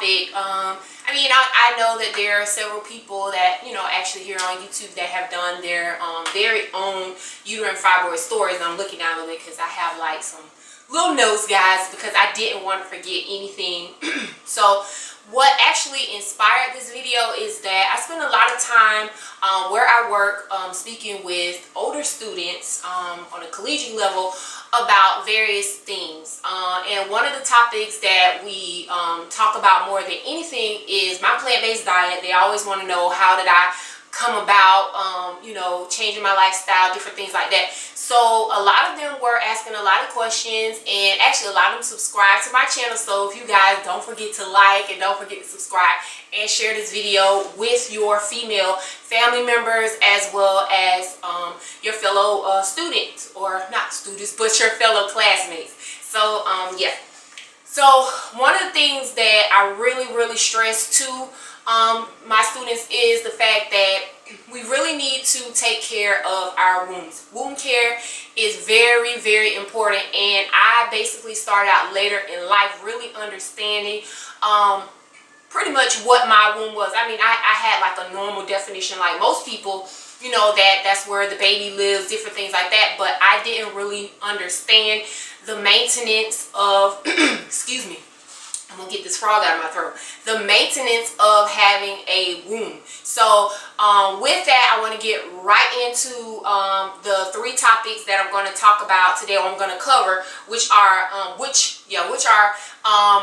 topic. I mean, I know that there are several people that, you know, actually here on YouTube that have done their very own uterine fibroid stories. And I'm looking out of it because I have like some little notes, guys, because I didn't want to forget anything. So what actually inspired this video is that I spend a lot of time where I work speaking with older students on a collegiate level about various things. And one of the topics that we talk about more than anything is my plant-based diet. They always want to know, how did I come about, you know, changing my lifestyle, different things like that. So a lot of them were asking a lot of questions, and actually a lot of them subscribe to my channel. So if you guys don't forget to like and don't forget to subscribe and share this video with your female family members as well as your fellow students, or not students, but your fellow classmates. So yeah. So one of the things that I really stress to my students is the fact that we really need to take care of our wombs. Womb care is very important, and I basically started out later in life really understanding pretty much what my womb was. I mean, I had like a normal definition like most people, you know, that's where the baby lives, different things like that, but I didn't really understand the maintenance of excuse me, I'm gonna get this frog out of my throat. The maintenance of having a womb. So with that, I want to get right into the three topics that I'm going to talk about today, or I'm going to cover, which are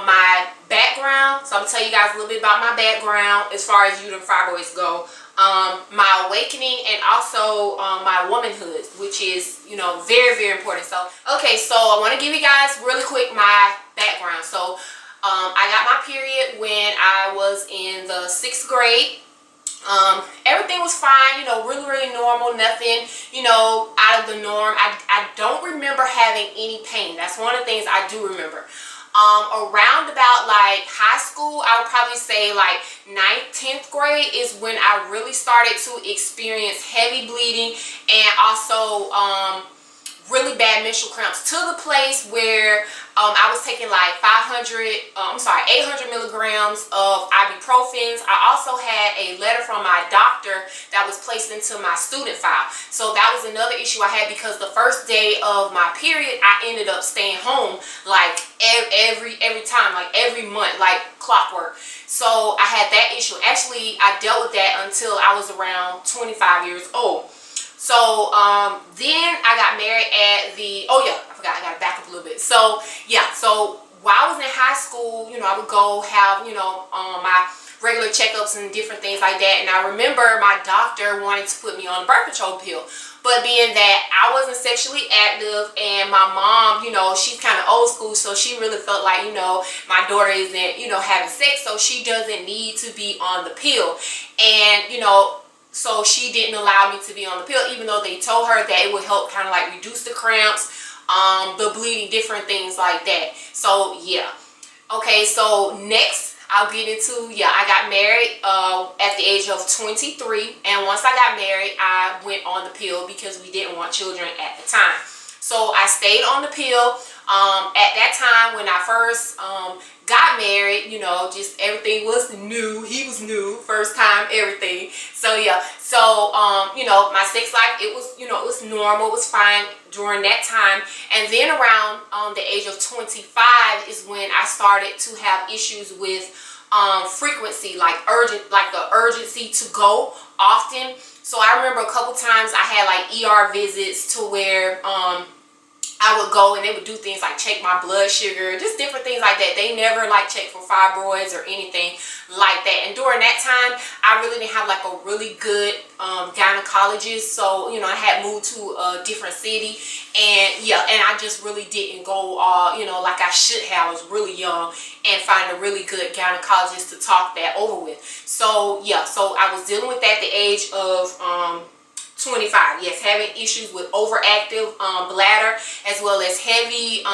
my background. So I'm gonna tell you guys a little bit about my background as far as uterine fibroids go. My awakening, and also my womanhood, which is, you know, very important. So okay, so I want to give you guys really quick my background. So I got my period when I was in the 6th grade. Everything was fine, you know, really normal, nothing, you know, out of the norm. I don't remember having any pain. That's one of the things I do remember. Around about like high school, I would probably say like 9th, 10th grade is when I really started to experience heavy bleeding, and also really bad menstrual cramps, to the place where I was taking like 800 milligrams of ibuprofens. I also had a letter from my doctor that was placed into my student file. So that was another issue I had, because the first day of my period, I ended up staying home like every time, like every month, like clockwork. So I had that issue. Actually, I dealt with that until I was around 25 years old. So then I got married at the, oh yeah, I forgot, I gotta back up a little bit. So yeah, so while I was in high school, you know, I would go have, you know, my regular checkups and different things like that. And I remember my doctor wanted to put me on a birth control pill. But being that I wasn't sexually active, and my mom, you know, she's kind of old school, so she really felt like, you know, my daughter isn't, you know, having sex, so she doesn't need to be on the pill. And, you know, so she didn't allow me to be on the pill, even though they told her that it would help kind of like reduce the cramps, the bleeding, different things like that. So yeah. Okay, so next I'll get into, yeah, I got married at the age of 23, and once I got married, I went on the pill because we didn't want children at the time. So I stayed on the pill. At that time, when I first got married, you know, just everything was new. He was new, first time, everything. So yeah, so you know, my sex life, it was, you know, it was normal, it was fine during that time. And then around the age of 25 is when I started to have issues with frequency, like the urgency to go often. So I remember a couple times I had like ER visits to where I would go and they would do things like check my blood sugar, just different things like that. They never like check for fibroids or anything like that. And during that time, I really didn't have like a really good gynecologist. So, you know, I had moved to a different city, and yeah, and I just really didn't go, you know, like I should have. I was really young, and find a really good gynecologist to talk that over with. So yeah, so I was dealing with that at the age of 25, yes, having issues with overactive bladder, as well as heavy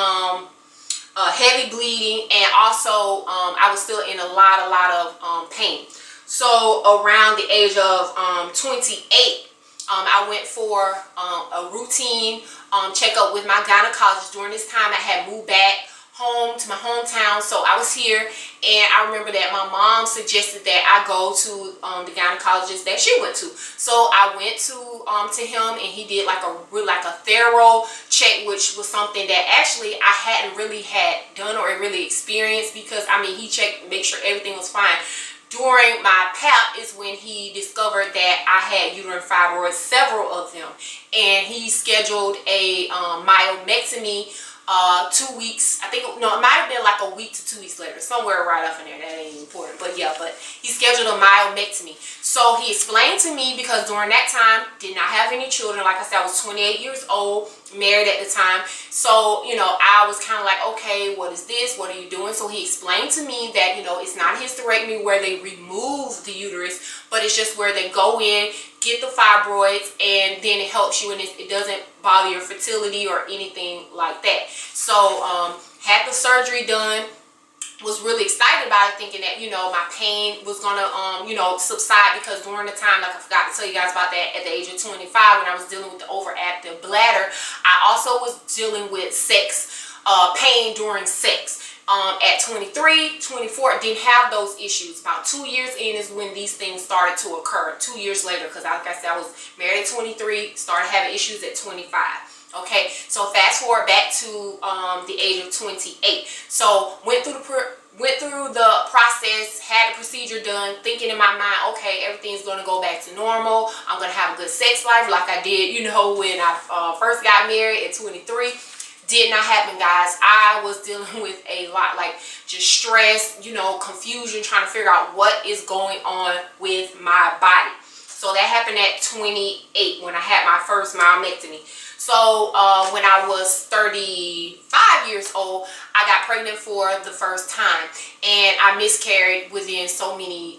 bleeding, and also I was still in a lot of pain. So around the age of 28, I went for a routine checkup with my gynecologist. During this time, I had moved back home to my hometown. So I was here, and I remember that my mom suggested that I go to the gynecologist that she went to. So I went to him, and he did like a thorough check, which was something that actually I hadn't really had done or really experienced, because I mean, he checked, make sure everything was fine. During my PAP is when he discovered that I had uterine fibroids, several of them, and he scheduled a myomectomy 2 weeks, I think, no, it might have been like a week to 2 weeks later, somewhere right up in there. That ain't important, but yeah, but he scheduled a myomectomy. So he explained to me, because during that time, did not have any children. Like I said, I was 28 years old, married at the time. So, you know, I was kind of like, okay, what is this? What are you doing? So he explained to me that, you know, it's not hysterectomy where they remove the uterus, but it's just where they go in, get the fibroids, and then it helps you, and it doesn't bother your fertility or anything like that. So had the surgery done, was really excited about it, thinking that, you know, my pain was gonna you know, subside, because during the time, like I forgot to tell you guys about that, at the age of 25, when I was dealing with the overactive bladder, I also was dealing with sex pain during sex. At 23, 24, didn't have those issues. About 2 years in is when these things started to occur. 2 years later, because like I said, I was married at 23, started having issues at 25. Okay, so fast forward back to the age of 28. So went through the process, had the procedure done, thinking in my mind, okay, everything's gonna go back to normal. I'm gonna have a good sex life like I did, you know, when I first got married at 23. Did not happen, guys. I was dealing with a lot, like just stress, you know, confusion, trying to figure out what is going on with my body. So that happened at 28 when I had my first myomectomy. So when I was 35 years old, I got pregnant for the first time, and I miscarried within so many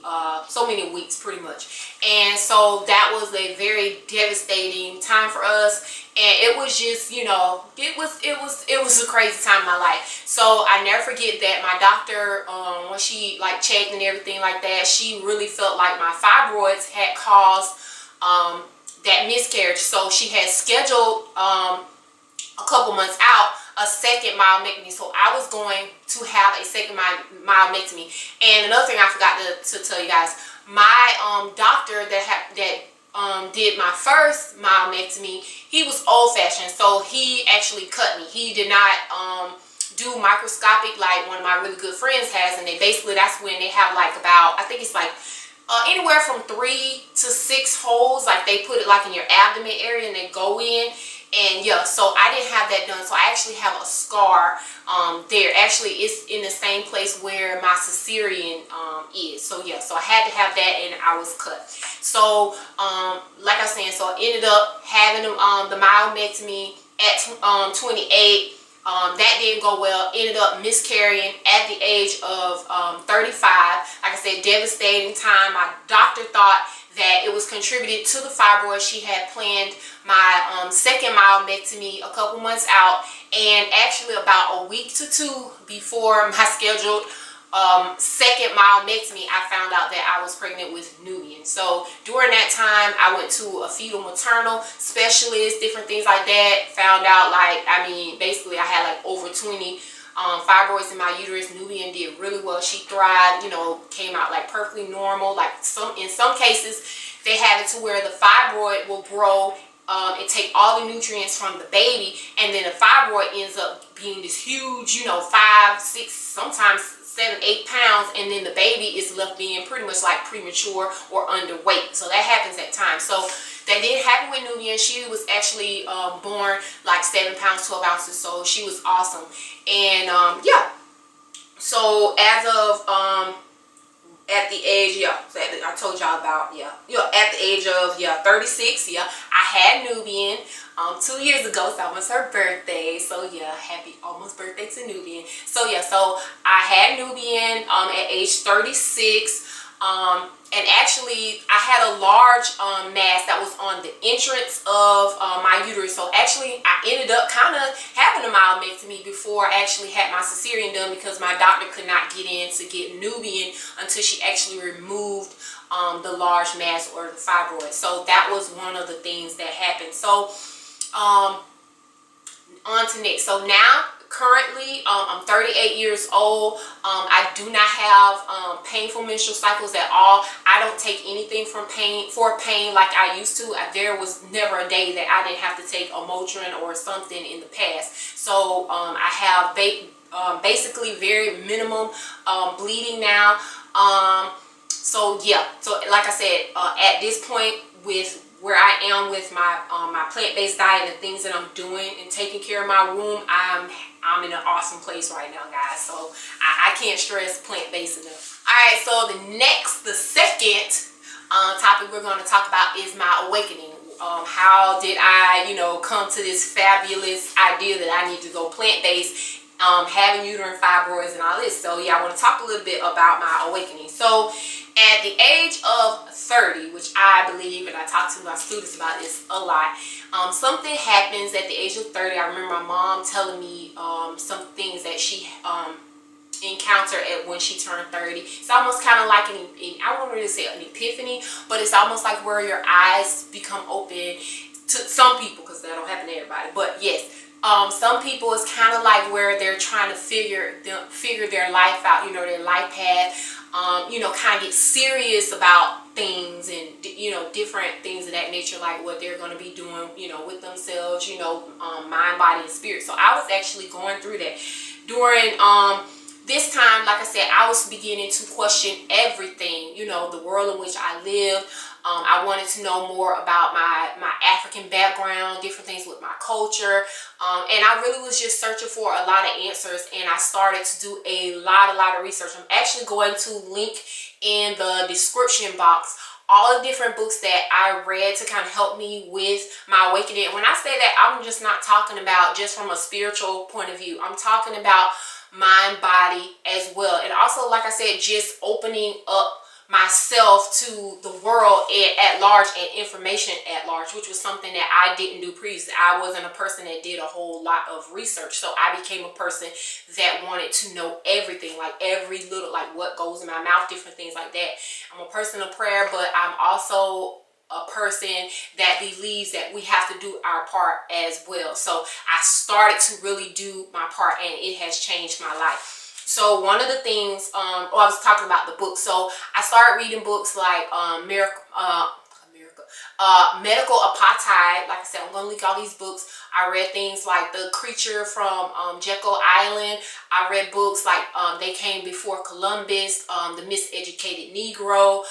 weeks, pretty much. And so that was a very devastating time for us, and it was just, you know, it was a crazy time in my life. So I never forget that my doctor, when she like checked and everything like that, she really felt like my fibroids had caused that miscarriage. So she had scheduled a couple months out a second myomectomy. So I was going to have a second myomectomy. And another thing I forgot to tell you guys, my doctor that did my first myomectomy, he was old-fashioned, so he actually cut me. He did not do microscopic like one of my really good friends has, and they basically, that's when they have like about, I think it's like anywhere from 3 to 6 holes, like they put it like in your abdomen area and they go in. And yeah, so I didn't have that done, so I actually have a scar there. Actually, it's in the same place where my cesarean is. So yeah, so I had to have that, and I was cut. So like I was saying, so I ended up having the myomectomy at 28. That didn't go well. Ended up miscarrying at the age of 35. Like I said, devastating time. My doctor thought that it was contributed to the fibroid. She had planned my second myomectomy a couple months out, and actually about a week to 2 before my scheduled second myomectomy, I found out that I was pregnant with Nubian. So during that time, I went to a fetal maternal specialist, different things like that. Found out, like, I mean, basically I had like over 20 fibroids in my uterus. Nubian did really well. She thrived, you know, came out like perfectly normal. Like in some cases, they have it to where the fibroid will grow and take all the nutrients from the baby, and then the fibroid ends up being this huge, you know, 5, 6, sometimes 7, 8 pounds, and then the baby is left being pretty much like premature or underweight. So that happens at times. So that did happen with Nubian. She was actually born like 7 pounds 12 ounces, so she was awesome. And yeah, so as of at the age, yeah, so I told y'all about, yeah, at the age of 36, yeah, I had Nubian 2 years ago. So that was her birthday. So yeah, happy almost birthday to Nubian. So yeah, so I had Nubian at age 36. And actually I had a large mass that was on the entrance of my uterus. So actually I ended up kind of having a myomectomy before I actually had my cesarean done, because my doctor could not get in to get Nubian until she actually removed the large mass or the fibroid. So that was one of the things that happened. So on to next. So now currently, I'm 38 years old. I do not have painful menstrual cycles at all. I don't take anything for pain like I used to. There was never a day that I didn't have to take a Motrin or something in the past. So I have basically very minimum bleeding now. So yeah, so like I said, at this point with where I am with my my plant-based diet and things that I'm doing and taking care of my womb, I'm in an awesome place right now, guys. So I can't stress plant-based enough. All right, so the second topic we're going to talk about is my awakening. How did I, come to this fabulous idea that I need to go plant-based, having uterine fibroids and all this. So yeah, I want to talk a little bit about my awakening. So at the age of 30, which I believe, and I talk to my students about this a lot, something happens at the age of 30. I remember my mom telling me some things that she encountered when she turned 30. It's almost kind of like I won't really say an epiphany, but it's almost like where your eyes become open to some people, because that don't happen to everybody. But yes, some people it's kind of like where they're trying to figure their life out, their life path, kind of get serious about things and different things of that nature, like what they're going to be doing, with themselves, mind, body, and spirit. So I was actually going through that during this time. Like I said, I was beginning to question everything, the world in which I live. I wanted to know more about my African background, different things with my culture. And I really was just searching for a lot of answers, and I started to do a lot of research. I'm actually going to link in the description box all the different books that I read to kind of help me with my awakening. And when I say that, I'm just not talking about just from a spiritual point of view. I'm talking about mind, body as well. And also, like I said, just opening up myself to the world at large and information at large, which was something that I didn't do previously. I wasn't a person that did a whole lot of research, so I became a person that wanted to know everything, like every little, like what goes in my mouth, different things like that. I'm a person of prayer, but I'm also a person that believes that we have to do our part as well. So I started to really do my part, and it has changed my life. So one of the things, I was talking about the book. So I started reading books like Medical Apartheid. Like I said, I'm going to link all these books. I read things like The Creature from Jekyll Island. I read books like They Came Before Columbus, The Miseducated Negro,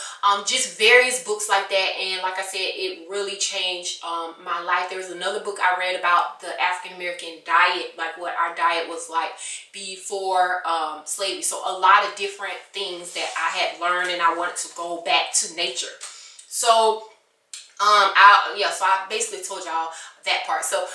just various books like that. And like I said, it really changed my life. There was another book I read about the African American diet, like what our diet was like before slavery. So a lot of different things that I had learned, and I wanted to go back to nature. So so I basically told y'all that part. So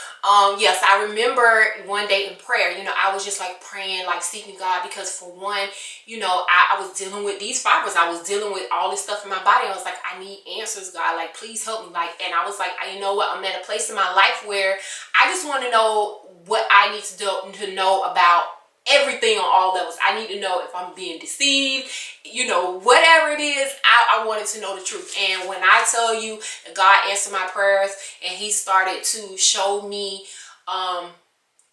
yes, I remember one day in prayer, I was just like praying, like seeking God, because for one, I was dealing with these fibers. I was dealing with all this stuff in my body. I was like, I need answers, God, like please help me. Like, and I was like, you know what, I'm at a place in my life where I just want to know what I need to do to know about everything on all levels. I need to know if I'm being deceived, whatever it is. I wanted to know the truth. And when I tell you that God answered my prayers, and he started to show me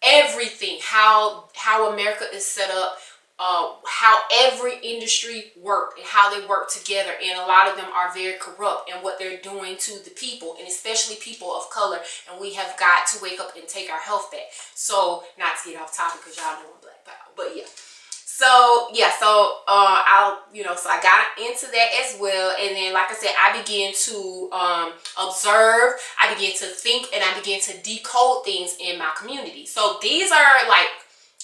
everything, how America is set up, how every industry work and how they work together, and a lot of them are very corrupt, and what they're doing to the people, and especially people of color. And we have got to wake up and take our health back. So not to get off topic, because y'all know I'm Black Power, but yeah. So yeah, so so I got into that as well. And then, like I said, I began to observe, I began to think, and I began to decode things in my community. So these are like,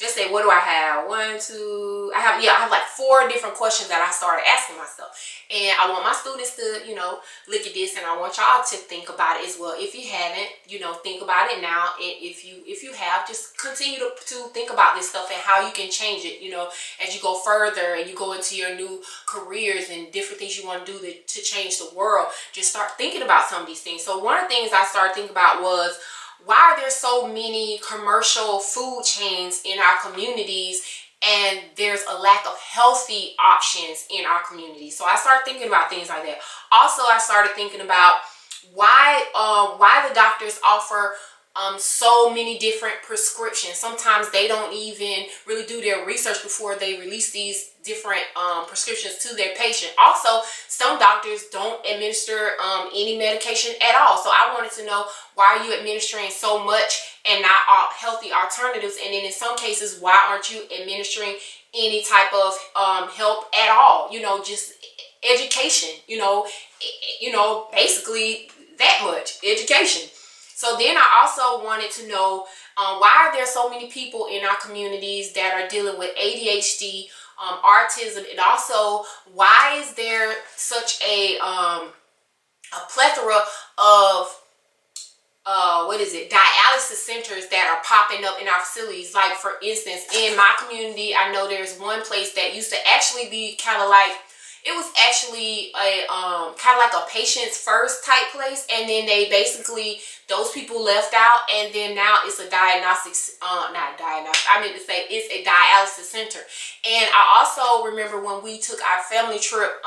let's say, what do I have? I have like 4 different questions that I started asking myself. And I want my students to, look at this, and I want y'all to think about it as well. If you haven't, think about it now. And if you have, just continue to think about this stuff and how you can change it, as you go further and you go into your new careers and different things you want to do to change the world. Just start thinking about some of these things. So one of the things I started thinking about was, why are there so many commercial food chains in our communities, and there's a lack of healthy options in our community? So I started thinking about things like that. Also, I started thinking about why the doctors offer so many different prescriptions. Sometimes they don't even really do their research before they release these different prescriptions to their patient. Also, some doctors don't administer any medication at all. So I wanted to know, why are you administering so much and not healthy alternatives? And then in some cases, why aren't you administering any type of help at all? You know, just education, basically that much education. So then I also wanted to know, why are there so many people in our communities that are dealing with ADHD, autism, and also why is there such a plethora of dialysis centers that are popping up in our facilities? Like, for instance, in my community, I know there's one place that used to actually be kind of like, it was actually a kind of like a patient's first type place, and then they basically, those people left out, and then now it's a diagnostics, not diagnostics, I meant to say it's a dialysis center. And I also remember when we took our family trip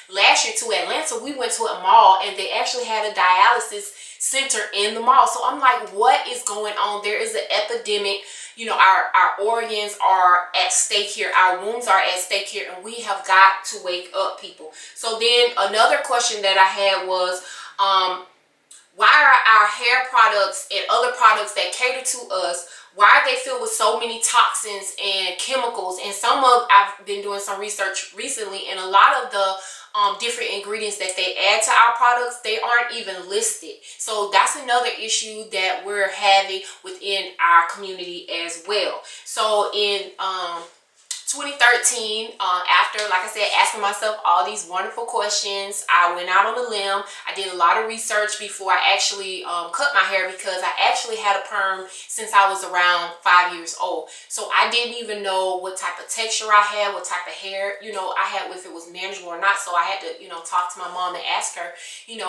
last year to Atlanta, we went to a mall and they actually had a dialysis center in the mall. So I'm like, what is going on? There is an epidemic. You know, our organs are at stake here, our wombs are at stake here, and we have got to wake up, people. So then another question that I had was, why are our hair products and other products that cater to us, why are they filled with so many toxins and chemicals? And I've been doing some research recently, and a lot of the different ingredients that they add to our products, they aren't even listed. So that's another issue that we're having within our community as well. So in 2013, after, like I said, asking myself all these wonderful questions, I went out on a limb. I did a lot of research before I actually cut my hair, because I actually had a perm since I was around 5 years old. So I didn't even know what type of texture I had, what type of hair, I had, if it was manageable or not. So I had to, talk to my mom and ask her,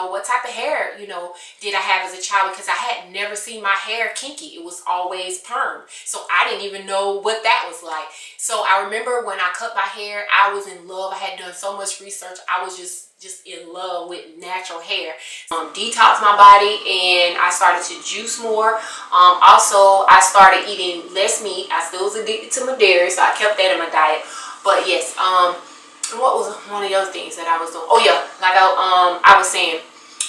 what type of hair, did I have as a child, because I had never seen my hair kinky. It was always perm. So I didn't even know what that was like. So I remember when I cut my hair, I was in love. I had done so much research. I was just in love with natural hair. Detoxed my body, and I started to juice more. Also, I started eating less meat. I still was addicted to my dairy, so I kept that in my diet. But yes, what was one of the other things that I was doing? Oh yeah, like I was saying,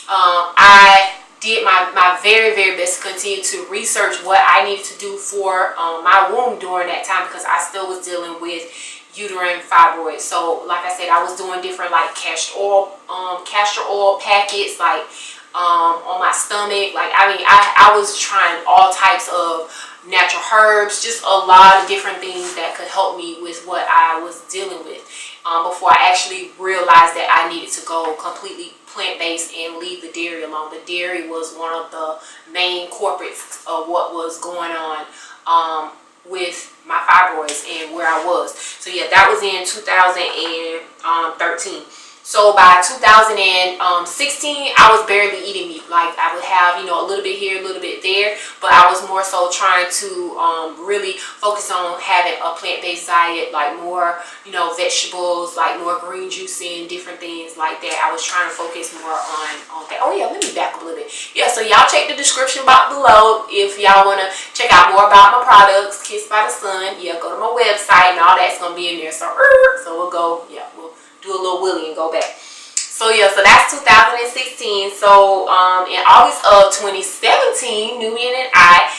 I did my very, very best to continue to research what I needed to do for my womb during that time, because I still was dealing with uterine fibroids. So like I said, I was doing different like castor oil packets, like on my stomach. Like, I mean, I was trying all types of natural herbs, just a lot of different things that could help me with what I was dealing with, before I actually realized that I needed to go completely plant-based and leave the dairy alone. The dairy was one of the main culprits of what was going on with my fibroids and where I was. So yeah, that was in 2013. So by 2016, I was barely eating meat. Like, I would have, a little bit here, a little bit there, but I was more so trying to really focus on having a plant-based diet, like more, vegetables, like more green juicing, different things like that. I was trying to focus more on that. Oh yeah, let me back up a little bit. Yeah, so y'all check the description box below if y'all want to check out more about my products, Kissed by the Sun. Yeah, go to my website and all that's going to be in there. So we'll go, yeah, we'll do a little wheelie and go back. So yeah, so that's 2016. So in August of 2017, Nubian and I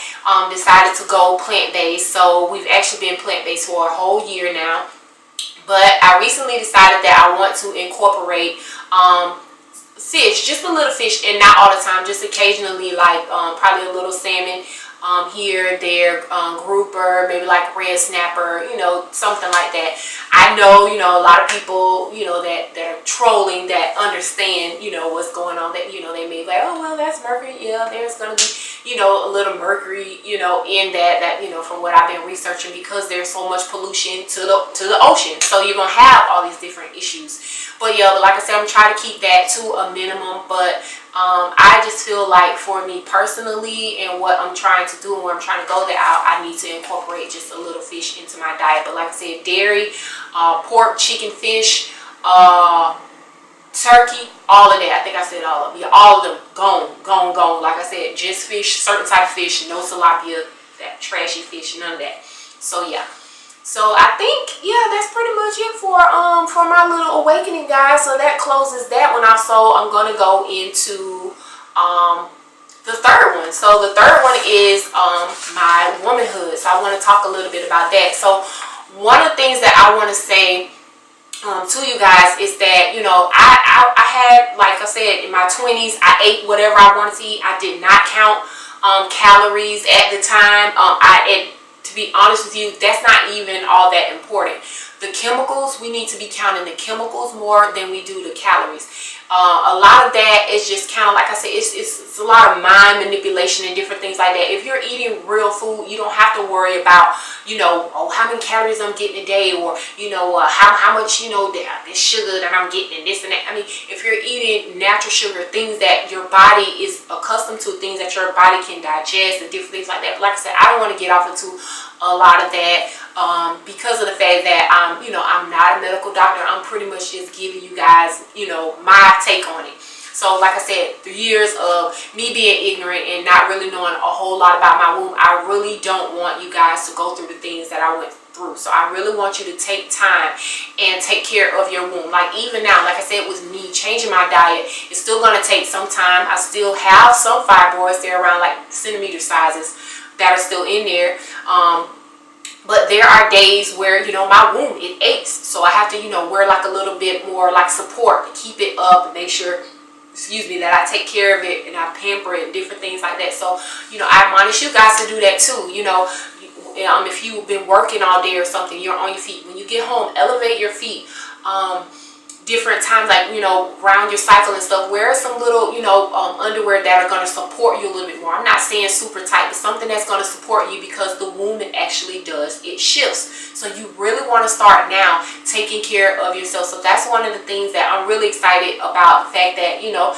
decided to go plant-based. So we've actually been plant-based for a whole year now. But I recently decided that I want to incorporate fish, just a little fish, and not all the time, just occasionally, like probably a little salmon here, there, grouper, maybe like red snapper, something like that. I know, a lot of people, that are trolling, that understand, what's going on, that, they may be like, oh, well, that's mercury. Yeah, there's going to be, a little mercury, in that, from what I've been researching, because there's so much pollution to the ocean. So you're going to have all these different issues. But yeah, like I said, I'm trying to keep that to a minimum. But I just feel like, for me personally, and what I'm trying to do and where I'm trying to go, that I need to incorporate just a little fish into my diet. But like I said, dairy, pork, chicken, fish, turkey, all of that. I think I said all of them. Yeah, all of them gone, gone, gone. Like I said, just fish, certain type of fish, no tilapia, that trashy fish, none of that. So yeah. So I think, yeah, that's pretty much it for my little awakening, guys. So that closes that one off. So I'm gonna go into the third one. So the third one is my womanhood. So I want to talk a little bit about that. So one of the things that I want to say to you guys is that, you know, I had, like I said, in my 20s, I ate whatever I wanted to eat. I did not count calories at the time. To be honest with you, that's not even all that important. The chemicals, we need to be counting the chemicals more than we do the calories. A lot of that is just kind of, like I said, it's a lot of mind manipulation and different things like that. If you're eating real food, you don't have to worry about, you know, oh, how many calories I'm getting a day, or, you know, how much, you know, this sugar that I'm getting and this and that. I mean, if you're eating natural sugar, things that your body is accustomed to, things that your body can digest and different things like that. But like I said, I don't want to get off into a lot of that because of the fact that you know, I'm not a medical doctor. I'm pretty much just giving you guys, you know, my take on it. So like I said, 3 years of me being ignorant and not really knowing a whole lot about my womb, I really don't want you guys to go through the things that I went through. So I really want you to take time and take care of your womb. Like even now, like I said, with me changing my diet, it's still going to take some time. I still have some fibroids. They're around like centimeter sizes that are still in there. But there are days where, you know, my womb, it aches. So I have to, you know, wear like a little bit more like support to keep it up and make sure, excuse me, that I take care of it and I pamper it and different things like that. So, you know, I admonish you guys to do that too. You know, if you've been working all day or something, you're on your feet. When you get home, elevate your feet. Different times, like, you know, around your cycle and stuff, wear some little, you know, underwear that are going to support you a little bit more. I'm not saying super tight, but something that's going to support you, because the womb, it actually does, it shifts. So you really want to start now taking care of yourself. So that's one of the things that I'm really excited about, the fact that, you know,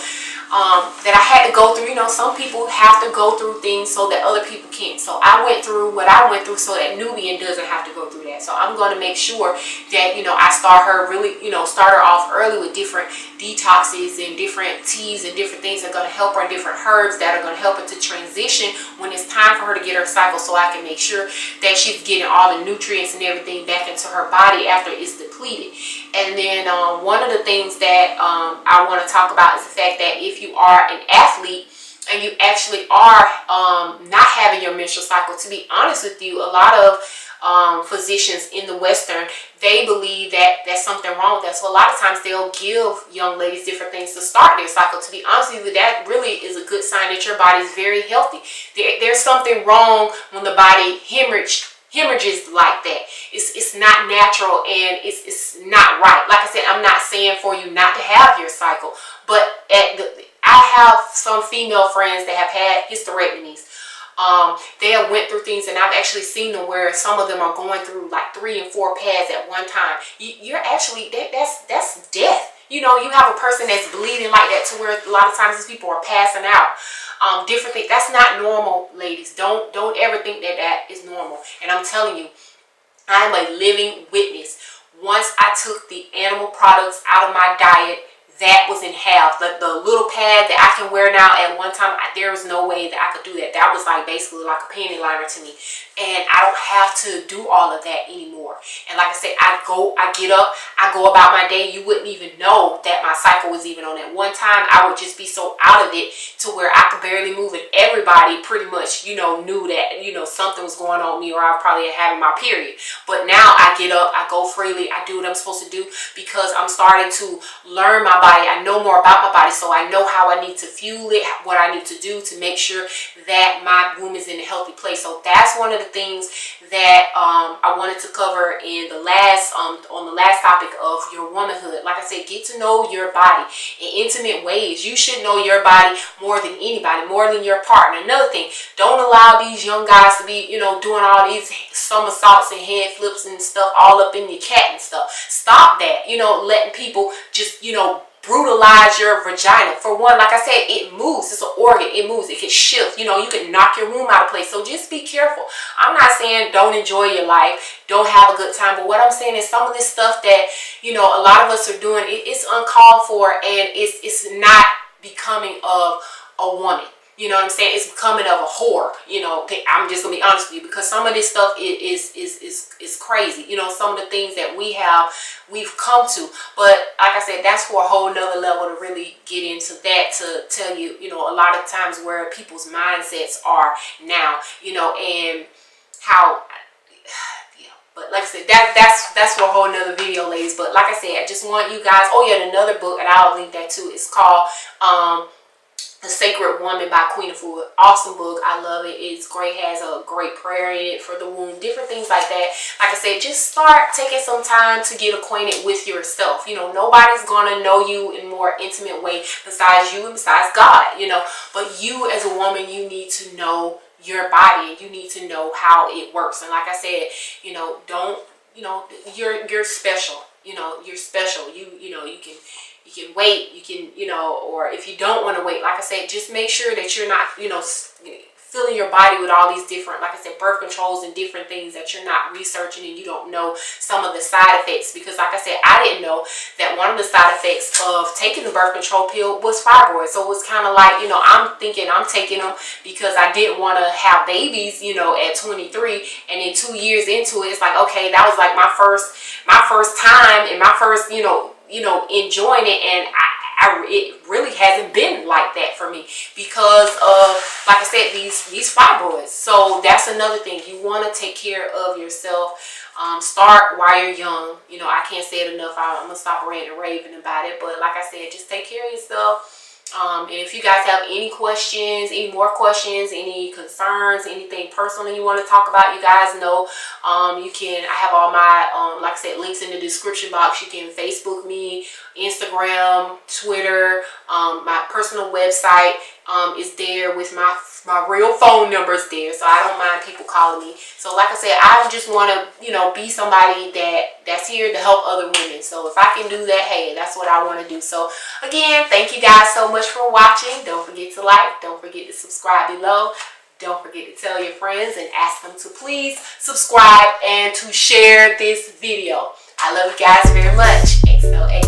that I had to go through. You know, some people have to go through things so that other people can't. So I went through what I went through so that Nubian doesn't have to go through that. So I'm going to make sure that, you know, I start her really, you know, start her off early with different detoxes and different teas and different things that are going to help her, different herbs that are going to help her to transition when it's time for her to get her cycle, so I can make sure that she's getting all the nutrients and everything back into her body after it's depleted. And then one of the things that I want to talk about is the fact that if you are an athlete and you actually are not having your menstrual cycle, to be honest with you, a lot of physicians in the Western, they believe that there's something wrong with that. So a lot of times they'll give young ladies different things to start their cycle. To be honest with you, that really is a good sign that your body is very healthy. There's something wrong when the body hemorrhages like that. It's not natural, and it's not right. Like I said, I'm not saying for you not to have your cycle, but I have some female friends that have had hysterectomies. They have went through things, and I've actually seen them where some of them are going through like 3 and 4 pads at one time. You're actually, that's death. You know, you have a person that's bleeding like that, to where a lot of times these people are passing out. Different things. That's not normal, ladies. Don't ever think that that is normal. And I'm telling you, I am a living witness. Once I took the animal products out of my diet, that was in half. The little pad that I can wear now, at one time, there was no way that I could do that. That was like basically like a panty liner to me. And I don't have to do all of that anymore. And like I said, I get up, I go about my day. You wouldn't even know that my cycle was even on. At one time, I would just be so out of it to where I could barely move, and everybody pretty much, you know, knew that, you know, something was going on with me, or I was probably having my period. But now I get up, I go freely, I do what I'm supposed to do, because I'm starting to learn my body. I know more about my body, so I know how I need to fuel it, what I need to do to make sure that my womb is in a healthy place. So that's one of the things that I wanted to cover in the last on the last topic of your womanhood. Like I said, get to know your body in intimate ways. You should know your body more than anybody, more than your partner. Another thing, don't allow these young guys to be, you know, doing all these somersaults and head flips and stuff all up in your cat and stuff. Stop that. You know, letting people just, you know, brutalize your vagina. For one, like I said, it moves. It's an organ. It moves. It can shift. You know, you can knock your womb out of place. So just be careful. I'm not saying don't enjoy your life, don't have a good time. But what I'm saying is some of this stuff that, you you know, a lot of us are doing, it's uncalled for, and it's not becoming of a woman. You know what I'm saying? It's becoming of a whore. You know, I'm just gonna be honest with you, because some of this stuff is crazy. You know, some of the things that we've come to. But like I said, that's for a whole nother level to really get into that, to tell you, you know, a lot of times where people's mindsets are now, you know, and how, yeah. But like I said, that's for a whole nother video, ladies. But like I said, I just want you guys, oh yeah, and another book, and I'll link that too. It's called The Sacred Woman by Queen of Food. Awesome book. I love it. It's great. Has a great prayer in it for the womb, different things like that. Like I said, just start taking some time to get acquainted with yourself. You know, nobody's gonna know you in a more intimate way besides you and besides God, you know. But you as a woman, you need to know your body, and you need to know how it works. And like I said, you know, don't, you know, you're special. You know, you're special. You know, you can wait, you can, you know, or if you don't want to wait, like I said, just make sure that you're not, you know, filling your body with all these different, like I said, birth controls and different things that you're not researching, and you don't know some of the side effects. Because like I said, I didn't know that one of the side effects of taking the birth control pill was fibroids. So it was kind of like, you know, I'm thinking I'm taking them because I didn't want to have babies, you know, at 23, and then 2 years into it, it's like, okay, that was like my first time and my first, you know, enjoying it, and it really hasn't been like that for me because of, like I said, these fibroids. So that's another thing. You want to take care of yourself. Start while you're young. You know, I can't say it enough. I'm gonna stop ranting and raving about it. But like I said, just take care of yourself. And if you guys have any questions, any more questions, any concerns, anything personal you want to talk about, you guys know, you can, I have all my, like I said, links in the description box. You can Facebook me, Instagram, Twitter, my personal website is there with my real phone numbers there, so I don't mind people calling me. So like I said, I just want to, you know, be somebody that's here to help other women. So if I can do that, hey, that's what I want to do. So again, thank you guys so much for watching. Don't forget to like, don't forget to subscribe below. Don't forget to tell your friends and ask them to please subscribe and to share this video. I love you guys very much. XOXO.